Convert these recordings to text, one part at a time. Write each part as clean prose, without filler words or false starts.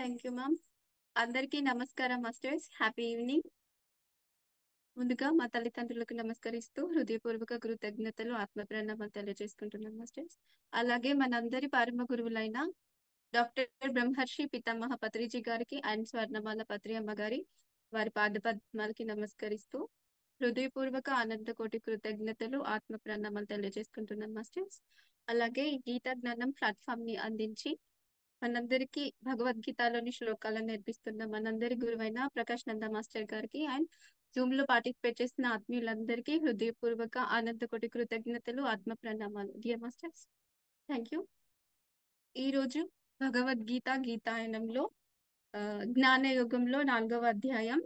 Thank you ma'am. అందరికీ నమస్కారం masters. Happy evening. ముందుగా మా తల్లిదండ్రులకు నమస్కరిస్తూ హృదయపూర్వక కృతజ్ఞతలు ఆత్మప్రణామాలు తెలియజేసుకుంటున్నాం మాస్టర్స్. అలాగే మనందరి పరమ గురువులైన డాక్టర్ బ్రహ్మర్షి పితామహ పత్రిజీ గారికి అండ్ స్వర్ణమాల పత్రి అమ్మ గారి వారి పాదపద్మాలకి నమస్కరిస్తూ హృదయపూర్వక అనంతకోటి కృతజ్ఞతలు ఆత్మ ప్రణామాలు తెలియజేసుకుంటున్నాం మాస్టర్స్. అలాగే ఈ గీతా జ్ఞానం ప్లాట్ఫామ్ ని అందించి మనందరికీ భగవద్గీతలోని శ్లోకాలను నేర్పిస్తున్న మనందరి గురువైన ప్రకాష్ నంద మాస్టర్ గారికి అండ్ జూమ్ లో పార్టిసిపేట్ చేసిన ఆత్మీయులందరికీ హృదయపూర్వక అనంతకోటి కృతజ్ఞతలు ఆత్మ ప్రణామాలు. Dear masters, thank you. ఈ రోజు భగవద్గీత గీతాయనంలో జ్ఞాన యుగంలో 4వ అధ్యాయం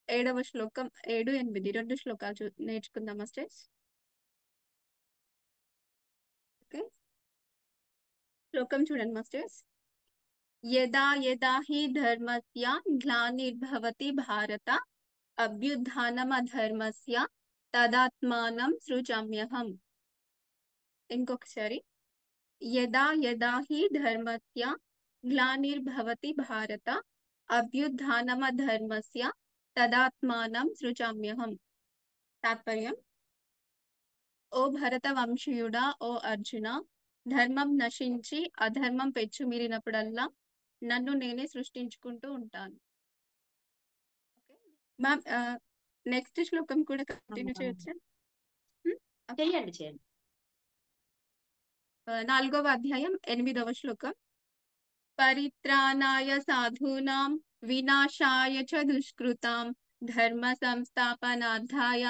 7వ శ్లోకం 7, 8 రెండు శ్లోకాలు నేర్చుకుందాం మాస్టర్స్. ఓకే, శ్లోకం చూడండి మాస్టర్స్. యదా యదా హి ధర్మస్య గ్లానిర్భవతి భారత అభ్యుత్థానమధర్మస్య తదాత్మానం సృజామ్యహం. ఇంకొకసారి. యదా యదా హి ధర్మస్య గ్లానిర్భవతి భారత అభ్యుత్థానమధర్మస్య తదాత్మానం సృజామ్యహం. తాత్పర్యం: ఓ భరత వంశీయుడా, ఓ అర్జున, ధర్మం నశించి అధర్మం పెచ్చుమీరినప్పుడల్లా నన్ను నేనే సృష్టించుకుంటూ ఉంటాను. మ్యామ్, నెక్స్ట్ శ్లోకం కూడా కంటిన్యూ చేయొచ్చా? చేయండి చేయండి. 4వ అధ్యాయం 8వ శ్లోకం. పరిత్రాణాయ సాధూనాం వినాశాయ చ దుష్కృతాం ధర్మ సంస్థాపనార్థాయ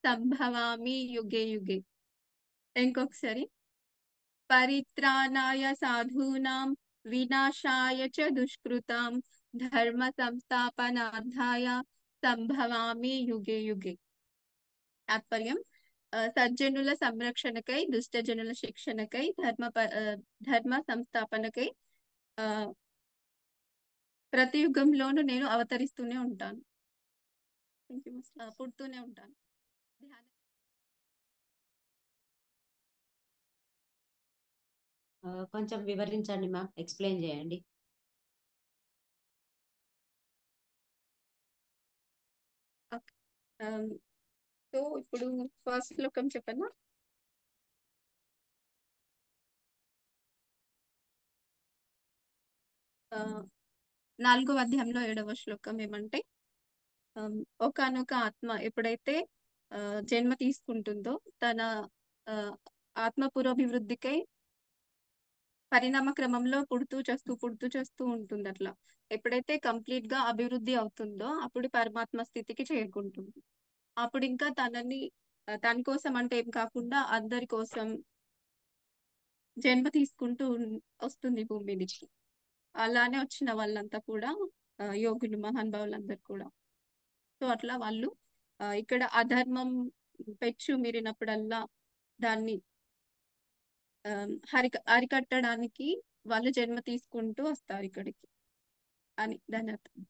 సంభవామి యుగే యుగే. ఇంకొకసారి. పరిత్రాణాయ సాధూనాం వినాశాయ చ దుష్కృతాం ధర్మ సంస్థాపనార్థాయ సంభవామి యుగే యుగే. తాత్పర్యం: సజ్జనుల సంరక్షణకై, దుష్టజనుల శిక్షణకై, ధర్మ సంస్థాపనకై ప్రతి యుగంలోనూ నేను అవతరిస్తూనే ఉంటాను, పుడుతూనే ఉంటాను. కొంచెం వివరించండి మ్యామ్, ఎక్స్ప్లెయిన్ చేయండి. సో ఇప్పుడు ఫస్ట్ శ్లోకం చెప్పనా? ఆ 4వ అధ్యాయంలో 7వ శ్లోకం ఏమంటే, ఒకానొక ఆత్మ ఎప్పుడైతే జన్మ తీసుకుంటుందో తన ఆత్మ పురోభివృద్ధికై పరిణామ క్రమంలో పుడుతూ చేస్తూ ఉంటుంది. అట్లా ఎప్పుడైతే కంప్లీట్ గా అభివృద్ధి అవుతుందో అప్పుడు పరమాత్మ స్థితికి చేరుకుంటుంది. అప్పుడు ఇంకా తన కోసం అంటే ఏం కాకుండా అందరి కోసం జన్మ తీసుకుంటూ వస్తుంది భూమి మీదకి. అలానే వచ్చిన వాళ్ళంతా కూడా యోగులు, మహానుభావులందరూ కూడా. సో అట్లా వాళ్ళు ఇక్కడ అధర్మం పెచ్చు మీరినప్పుడల్లా దాన్ని అరికట్టడానికి వాళ్ళు జన్మ తీసుకుంటూ వస్తారు ఇక్కడికి అని దాని అర్థం.